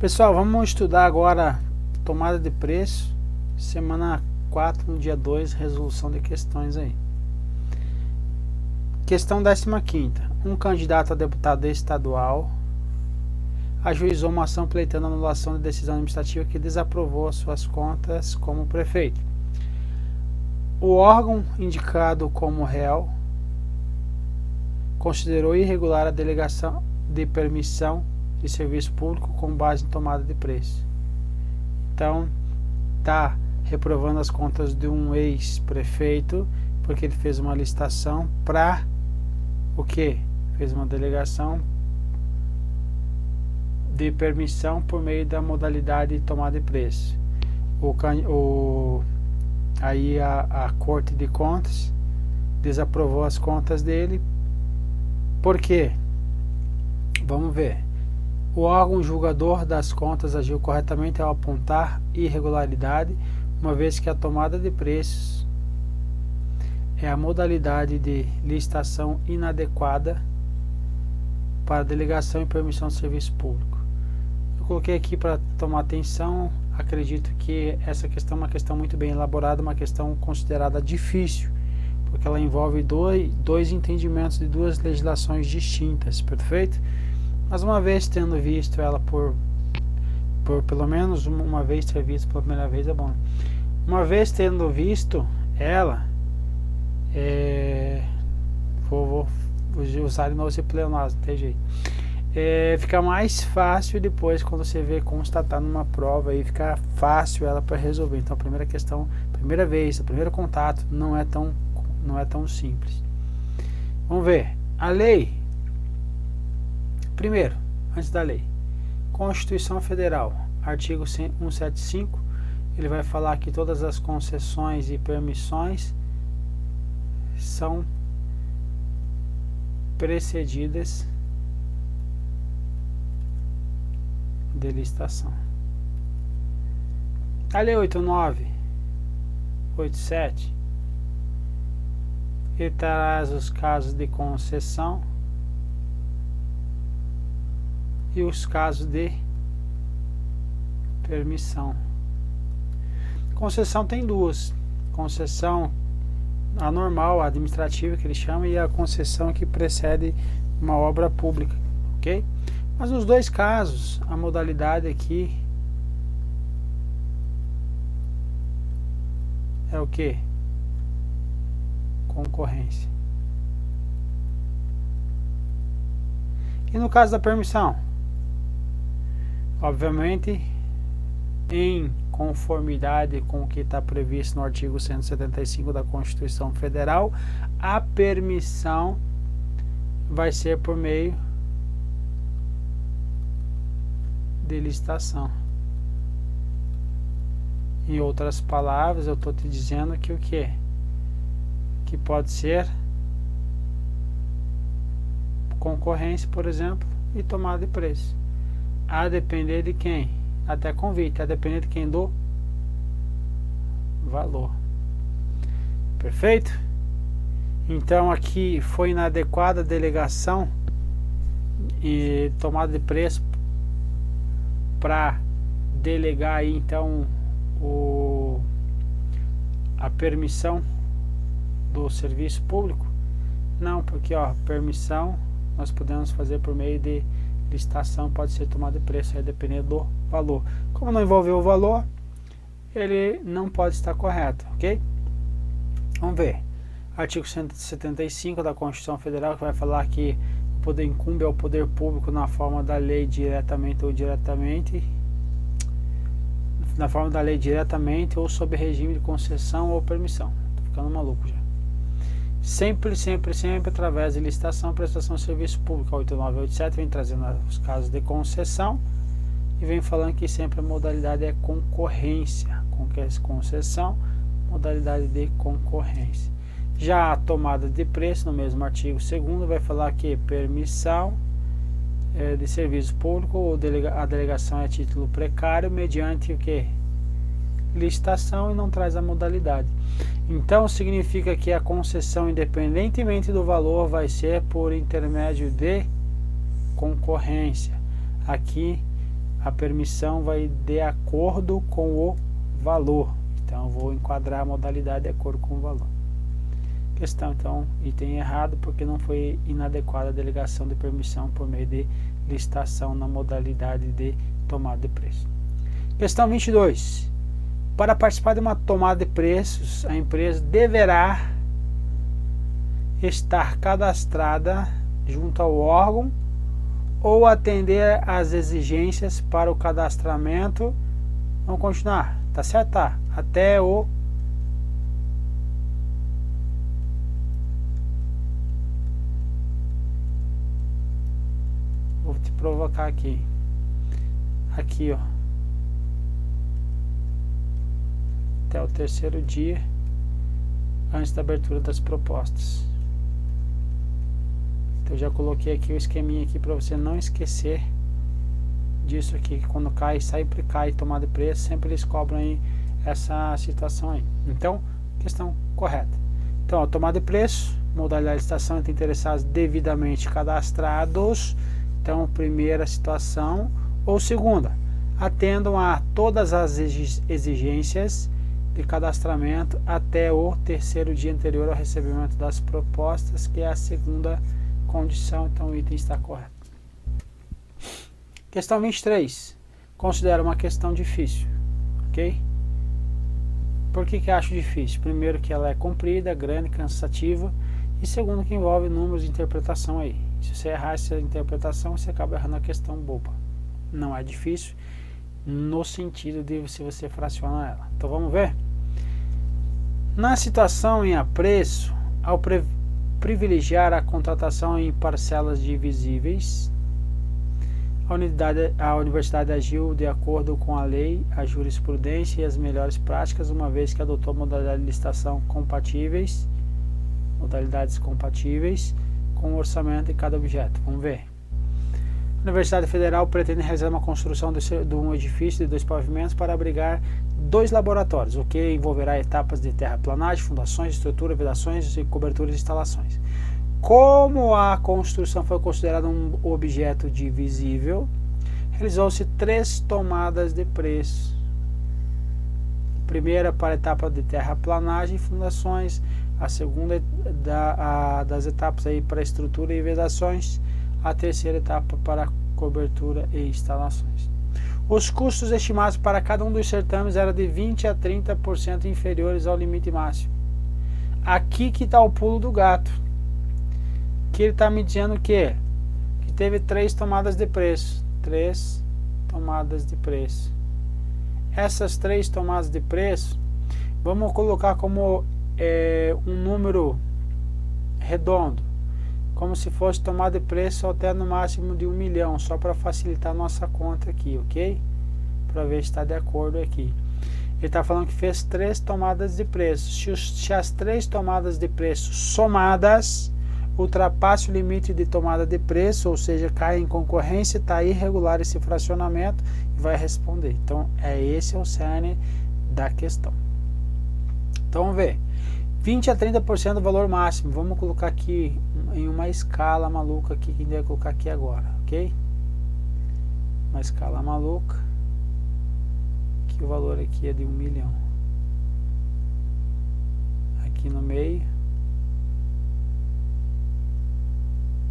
Pessoal, vamos estudar agora tomada de preço, semana 4, no dia 2, resolução de questões aí. Questão 15ª. Um candidato a deputado estadual ajuizou uma ação pleiteando anulação de decisão administrativa que desaprovou as suas contas como prefeito. O órgão indicado como réu considerou irregular a delegação de permissão de serviço público com base em tomada de preço. Então, está reprovando as contas de um ex-prefeito, porque ele fez uma licitação para o quê? Fez uma delegação de permissão por meio da modalidade de tomada de preço. Aí a Corte de Contas desaprovou as contas dele. Por quê? Vamos ver. O órgão julgador das contas agiu corretamente ao apontar irregularidade, uma vez que a tomada de preços é a modalidade de licitação inadequada para delegação e permissão de serviço público. Eu coloquei aqui para tomar atenção. Acredito que essa questão é uma questão muito bem elaborada, uma questão considerada difícil, porque ela envolve dois entendimentos de duas legislações distintas, perfeito? Mas uma vez tendo visto ela por pelo menos uma vez ter visto pela primeira vez é bom. Uma vez tendo visto ela, vou usar de novo esse pleonasmo, não tem jeito. Fica mais fácil depois quando você vê constatar numa prova, aí fica fácil ela para resolver. Então a primeira questão, primeira vez, o primeiro contato não é tão simples. Vamos ver. A lei. Primeiro, antes da lei, Constituição Federal, artigo 175, ele vai falar que todas as concessões e permissões são precedidas de licitação. A lei 8987, ele traz os casos de concessão e os casos de permissão. Concessão tem duas: concessão a normal, a administrativa que ele chama, e a concessão que precede uma obra pública, ok? Mas nos dois casos a modalidade aqui é o que? Concorrência. E no caso da permissão, obviamente, em conformidade com o que está previsto no artigo 175 da Constituição Federal, a permissão vai ser por meio de licitação. Em outras palavras, eu estou te dizendo que o que? Que pode ser concorrência, por exemplo, e tomada de preço. A depender de quem? Até convite, a depender de quem? Do valor. Perfeito? Então aqui foi inadequada a delegação e tomada de preço para delegar aí então a permissão do serviço público? Não, porque permissão nós podemos fazer por meio de licitação, pode ser tomada de preço, aí dependendo do valor. Como não envolveu o valor, ele não pode estar correto, ok? Vamos ver. Artigo 175 da Constituição Federal, que vai falar que o poder incumbe ao poder público na forma da lei diretamente ou indiretamente, na forma da lei diretamente ou sob regime de concessão ou permissão. Tô ficando maluco já. Sempre através de licitação, prestação de serviço público. A 8987 vem trazendo os casos de concessão e vem falando que sempre a modalidade é concorrência. Concessão, modalidade de concorrência. Já a tomada de preço, no mesmo artigo 2º, vai falar que permissão de serviço público ou a delegação é título precário mediante o que? Licitação, e não traz a modalidade. Então significa que a concessão, independentemente do valor, vai ser por intermédio de concorrência. Aqui a permissão vai de acordo com o valor. Então eu vou enquadrar a modalidade de acordo com o valor. Questão, então, item errado, porque não foi inadequada a delegação de permissão por meio de licitação na modalidade de tomada de preço. Questão 22. Para participar de uma tomada de preços, a empresa deverá estar cadastrada junto ao órgão ou atender às exigências para o cadastramento. Vamos continuar, tá certo? Tá. Até o vou te provocar aqui. Aqui, ó. Até o terceiro dia antes da abertura das propostas. Então eu já coloquei aqui o esqueminha aqui para você não esquecer disso aqui, que quando cai, sempre cai tomada de preço, sempre eles cobram aí essa situação aí. Então, questão correta. Então, a tomada de preço, modalidade de licitação entre interessados devidamente cadastrados. Então, primeira situação. Ou segunda, atendam a todas as exigências de cadastramento até o terceiro dia anterior ao recebimento das propostas, que é a segunda condição. Então o item está correto. Questão 23. Considero uma questão difícil, ok? Por que acho difícil? Primeiro, que ela é comprida, grande, cansativa, e segundo, que envolve números de interpretação aí. Se você errar essa interpretação, você acaba errando a questão boba. Não é difícil no sentido de se você fraciona ela. Então vamos ver? Na situação em apreço, ao privilegiar a contratação em parcelas divisíveis, a universidade agiu de acordo com a lei, a jurisprudência e as melhores práticas, uma vez que adotou modalidade de licitação compatíveis, modalidades compatíveis com o orçamento de cada objeto. Vamos ver. A Universidade Federal pretende realizar uma construção de um edifício de 2 pavimentos para abrigar 2 laboratórios, o que envolverá etapas de terraplanagem, fundações, estrutura, vedações e coberturas de instalações. Como a construção foi considerada um objeto divisível, realizou-se 3 tomadas de preço. Primeira para a etapa de terraplanagem e fundações, a segunda das etapas aí para estrutura e vedações, a terceira etapa para cobertura e instalações. Os custos estimados para cada um dos certames eram de 20% a 30% inferiores ao limite máximo. Aqui que está o pulo do gato. Que ele está me dizendo que teve 3 tomadas de preço. 3 tomadas de preço. Essas 3 tomadas de preço, vamos colocar como um número redondo, como se fosse tomada de preço até no máximo de 1 milhão, só para facilitar a nossa conta aqui, ok? Para ver se está de acordo aqui. Ele está falando que fez 3 tomadas de preço. Se as 3 tomadas de preço somadas ultrapasse o limite de tomada de preço, ou seja, cai em concorrência, está irregular esse fracionamento, e vai responder. Então, esse é o cerne da questão. Então, vamos ver. 20% a 30% do valor máximo. Vamos colocar aqui em uma escala maluca aqui, que a gente vai colocar aqui agora, ok? Uma escala maluca. Que o valor aqui é de 1 milhão. Aqui no meio,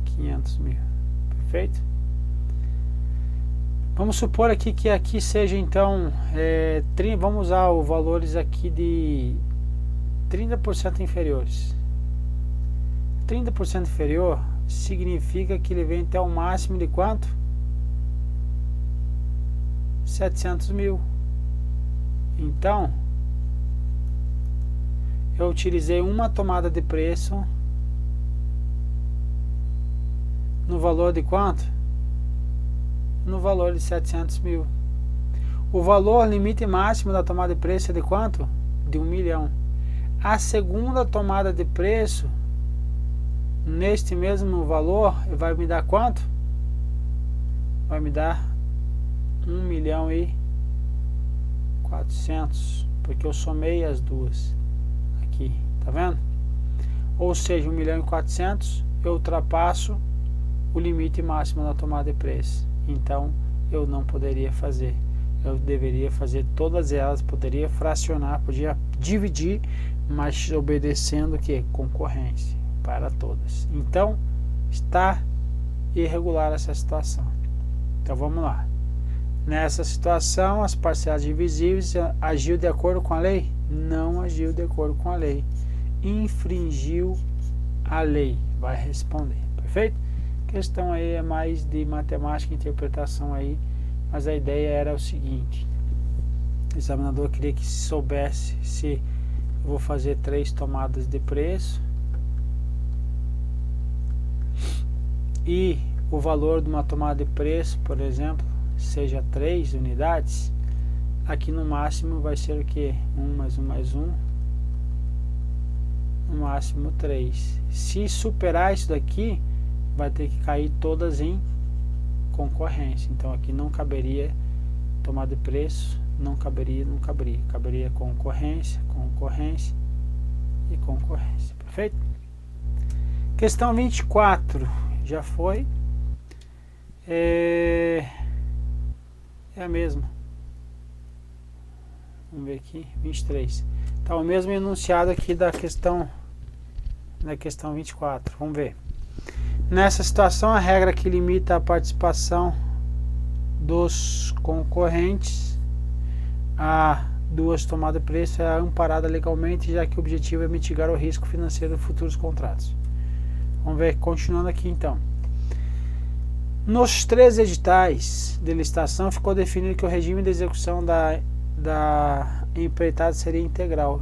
500 mil. Perfeito? Vamos supor aqui que aqui seja então, vamos usar os valores aqui de 30% inferiores. 30% inferior significa que ele vem até o máximo de quanto? 700 mil. Então, eu utilizei uma tomada de preço no valor de quanto? No valor de 700 mil. O valor limite máximo da tomada de preço é de quanto? De 1 milhão. A segunda tomada de preço, neste mesmo valor, vai me dar quanto? Vai me dar 1 milhão e 400, porque eu somei as duas aqui, tá vendo? Ou seja, 1 milhão e 400, eu ultrapasso o limite máximo da tomada de preço. Então, eu não poderia fazer. Eu deveria fazer todas elas, poderia fracionar, podia dividir, mas obedecendo o que? Concorrência para todas. Então, está irregular essa situação. Então, vamos lá. Nessa situação, as parcelas divisíveis agiu de acordo com a lei? Não agiu de acordo com a lei. Infringiu a lei. Vai responder. Perfeito? A questão aí é mais de matemática e interpretação aí, mas a ideia era o seguinte: o examinador queria que soubesse se eu vou fazer 3 tomadas de preço e o valor de uma tomada de preço, por exemplo, seja 3 unidades, aqui no máximo vai ser o que? 1 mais 1 mais 1, no máximo 3. Se superar isso daqui, vai ter que cair todas em concorrência. Então aqui não caberia tomada de preço, não caberia. Caberia concorrência, concorrência e concorrência. Perfeito? Questão 24 já foi. É a mesma. Vamos ver aqui, 23. Tá o mesmo enunciado aqui da questão 24. Vamos ver. Nessa situação, a regra que limita a participação dos concorrentes a 2 tomadas de preço é amparada legalmente, já que o objetivo é mitigar o risco financeiro de futuros contratos. Vamos ver, continuando aqui então. Nos 3 editais de licitação ficou definido que o regime de execução da empreitada seria integral.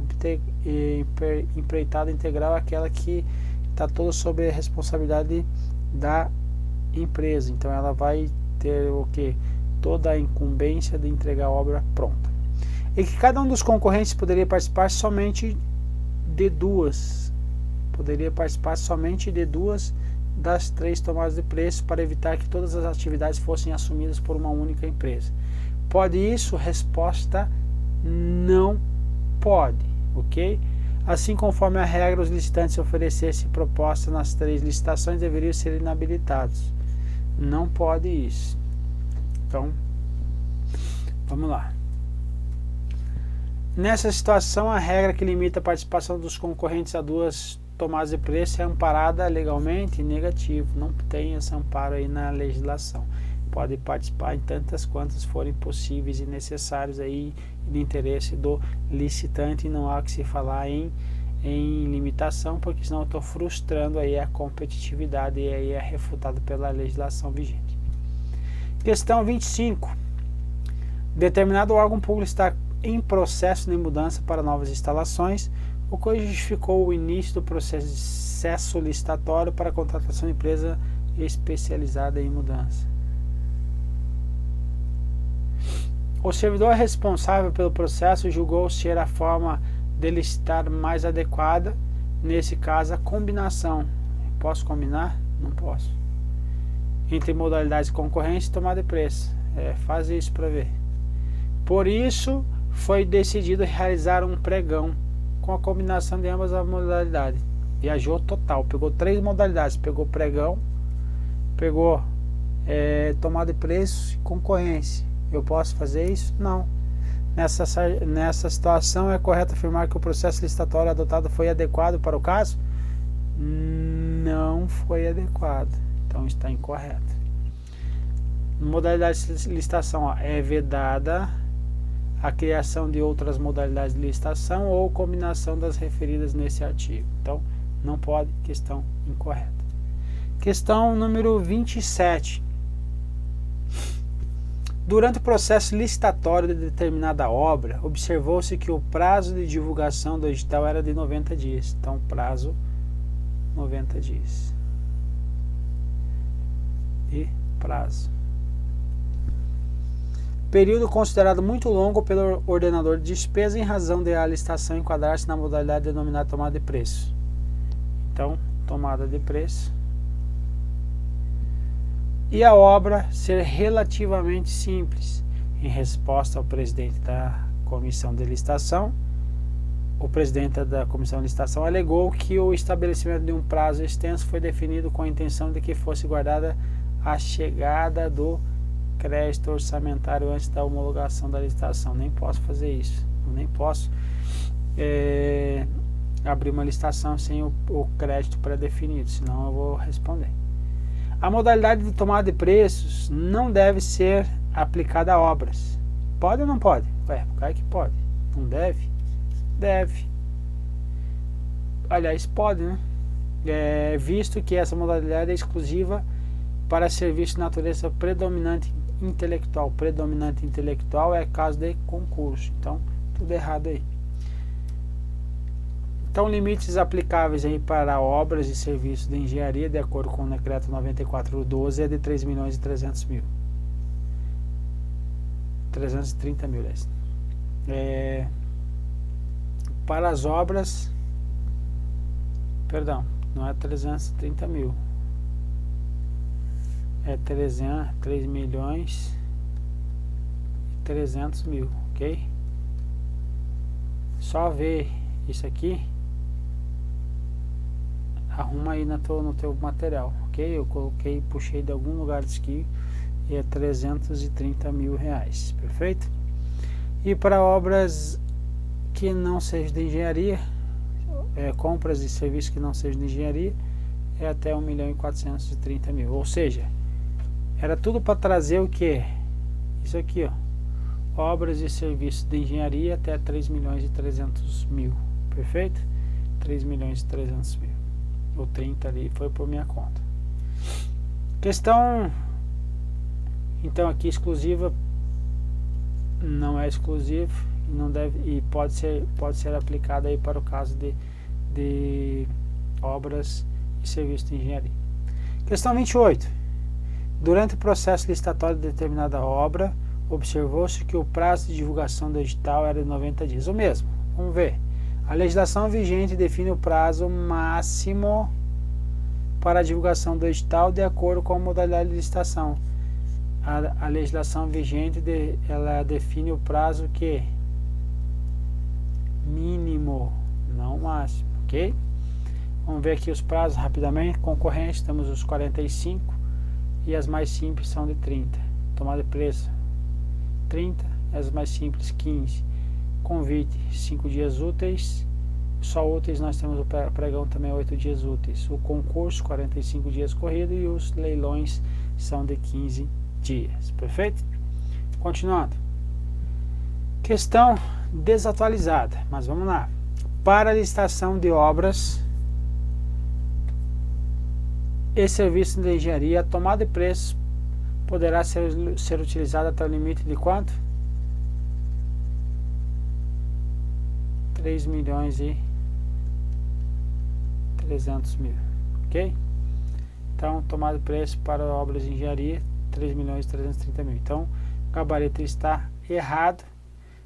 Empreitada integral é aquela que está toda sob a responsabilidade da empresa. Então ela vai ter o que? Toda a incumbência de entregar a obra pronta. E que cada um dos concorrentes poderia participar somente de 2. Poderia participar somente de 2 das 3 tomadas de preço para evitar que todas as atividades fossem assumidas por uma única empresa. Pode isso? Resposta: não pode, ok? Assim, conforme a regra, os licitantes oferecessem proposta nas 3 licitações deveriam ser inabilitados. Não pode isso. Então, vamos lá. Nessa situação, a regra que limita a participação dos concorrentes a 2 tomadas de preço é amparada legalmente? Negativo. Não tem esse amparo aí na legislação. Pode participar em tantas quantas forem possíveis e necessários aí de interesse do licitante, e não há que se falar em limitação, porque senão eu estou frustrando aí a competitividade e aí é refutado pela legislação vigente. Questão 25. Determinado órgão público está em processo de mudança para novas instalações, o que justificou o início do processo licitatório para a contratação de empresa especializada em mudança. O servidor responsável pelo processo julgou ser a forma de licitar mais adequada, nesse caso a combinação. Posso combinar? Não posso. Entre modalidades de concorrência e tomada de preço. Faz isso para ver. Por isso, foi decidido realizar um pregão com a combinação de ambas as modalidades. Viajou total, pegou 3 modalidades. Pegou pregão, pegou tomada de preço e concorrência. Eu posso fazer isso? Não. Nessa situação, é correto afirmar que o processo licitatório adotado foi adequado para o caso? Não foi adequado. Então está incorreto. Modalidade de licitação, é vedada a criação de outras modalidades de licitação ou combinação das referidas nesse artigo. Então, não pode, questão incorreta. Questão número 27. Durante o processo licitatório de determinada obra, observou-se que o prazo de divulgação do edital era de 90 dias. Então, prazo 90 dias. E prazo. Período considerado muito longo pelo ordenador de despesa em razão de a licitação enquadrar-se na modalidade denominada tomada de preço. Então, tomada de preço. E a obra ser relativamente simples. Em resposta ao presidente da comissão de licitação, o presidente da comissão de licitação alegou que o estabelecimento de um prazo extenso foi definido com a intenção de que fosse guardada a chegada do crédito orçamentário antes da homologação da licitação. Nem posso fazer isso. Eu nem posso abrir uma licitação sem o crédito pré-definido, senão eu vou responder. A modalidade de tomada de preços não deve ser aplicada a obras. Pode ou não pode? Ué, claro que pode. Não deve? Deve. Aliás, pode, né? Visto que essa modalidade é exclusiva para serviço de natureza predominante intelectual. Predominante intelectual é caso de concurso. Então, tudo errado aí. Então, limites aplicáveis aí para obras e serviços de engenharia, de acordo com o decreto 94/12, é de 3.300.000. 330 mil, para as obras, perdão, não é 330 mil, é 3.300.000, ok? Só ver isso aqui, arruma aí no teu material, ok? Eu coloquei, puxei de algum lugar disso aqui, e é 330 mil reais, perfeito? E para obras que não sejam de engenharia, compras e serviços que não sejam de engenharia, é até 1.430.000, ou seja, era tudo para trazer o que? Isso aqui, ó, obras e serviços de engenharia até 3.300.000, perfeito? 3.300.000, o 30 ali foi por minha conta. Questão, então, aqui exclusiva, não é exclusivo, não deve, e pode ser aplicada aí para o caso de obras e serviços de engenharia. Questão 28. Durante o processo licitatório de determinada obra, observou-se que o prazo de divulgação do edital era de 90 dias. O mesmo, vamos ver. A legislação vigente define o prazo máximo para a divulgação do edital de acordo com a modalidade de licitação. A legislação vigente ela define o prazo que mínimo, não máximo, ok? Vamos ver aqui os prazos rapidamente. Concorrente, temos os 45 e as mais simples são de 30. Tomada de preço 30, as mais simples 15. Convite 5 dias úteis. Só úteis nós temos o pregão também 8 dias úteis. O concurso 45 dias corrido e os leilões são de 15 dias, perfeito? Continuando. Questão desatualizada, mas vamos lá. Para a licitação de obras e serviços de engenharia, a tomada de preços poderá ser utilizada até o limite de quanto? 3.300.000, ok? Então, tomada de preço para obras de engenharia 3.330.000. Então, o gabarito está errado.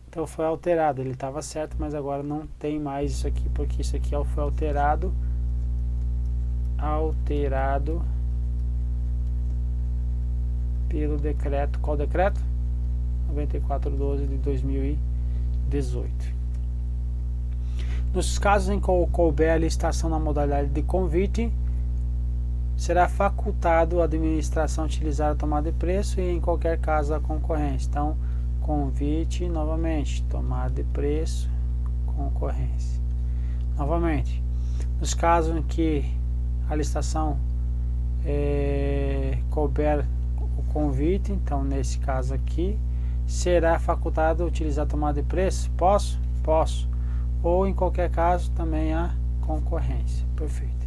Então, foi alterado. Ele estava certo, mas agora não tem mais isso aqui, porque isso aqui foi alterado. Pelo decreto. Qual decreto? 94/12 de 2018. Nos casos em que couber a licitação na modalidade de convite, será facultado a administração utilizar a tomada de preço e em qualquer caso a concorrência. Então, convite novamente, tomada de preço, concorrência. Novamente, nos casos em que a licitação couber o convite, então nesse caso aqui, será facultado utilizar a tomada de preço? Posso? Posso. Ou em qualquer caso também a concorrência. Perfeito.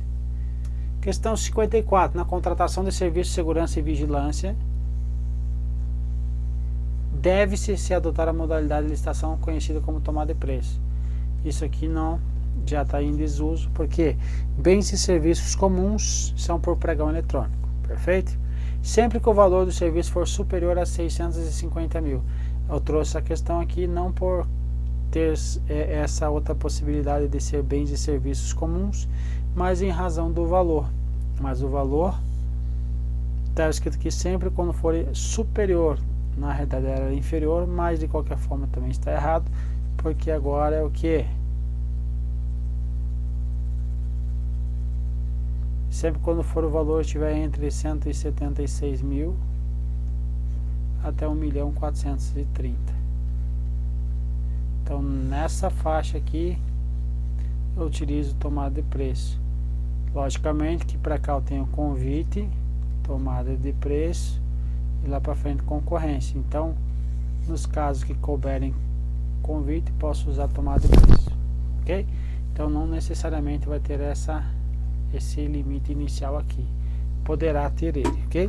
Questão 54. Na contratação de serviços de segurança e vigilância, deve-se se adotar a modalidade de licitação conhecida como tomada de preço. Isso aqui não, já está em desuso, porque bens e serviços comuns são por pregão eletrônico. Perfeito? Sempre que o valor do serviço for superior a 650.000. Eu trouxe a questão aqui não por ter essa outra possibilidade de ser bens e serviços comuns, mas em razão do valor. Mas o valor está escrito que sempre quando for superior, na realidade era inferior, mas de qualquer forma também está errado, porque agora é o que? Sempre quando for o valor estiver entre 176.000 até 1.430.000. Então nessa faixa aqui eu utilizo tomada de preço. Logicamente que para cá eu tenho convite, tomada de preço e lá para frente concorrência. Então nos casos que couberem convite, posso usar tomada de preço, ok? Então não necessariamente vai ter esse limite inicial aqui, poderá ter ele, ok?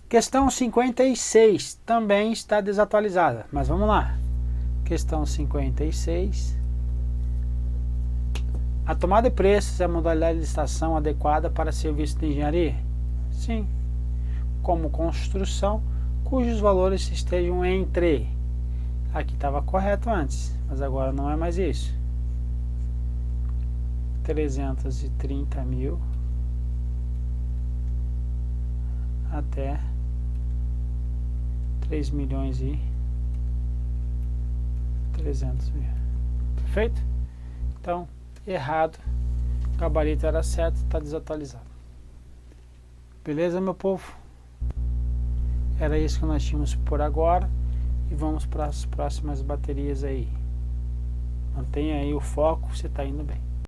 Questão 56 também está desatualizada, mas vamos lá. Questão 56. A tomada de preços é a modalidade de licitação adequada para serviço de engenharia? Sim. Como construção, cujos valores estejam entre... Aqui estava correto antes, mas agora não é mais isso. 330.000 até 3.300.000. Perfeito? Então, errado. O gabarito era certo, está desatualizado. Beleza, meu povo? Era isso que nós tínhamos por agora. E vamos para as próximas baterias aí. Mantenha aí o foco, você está indo bem.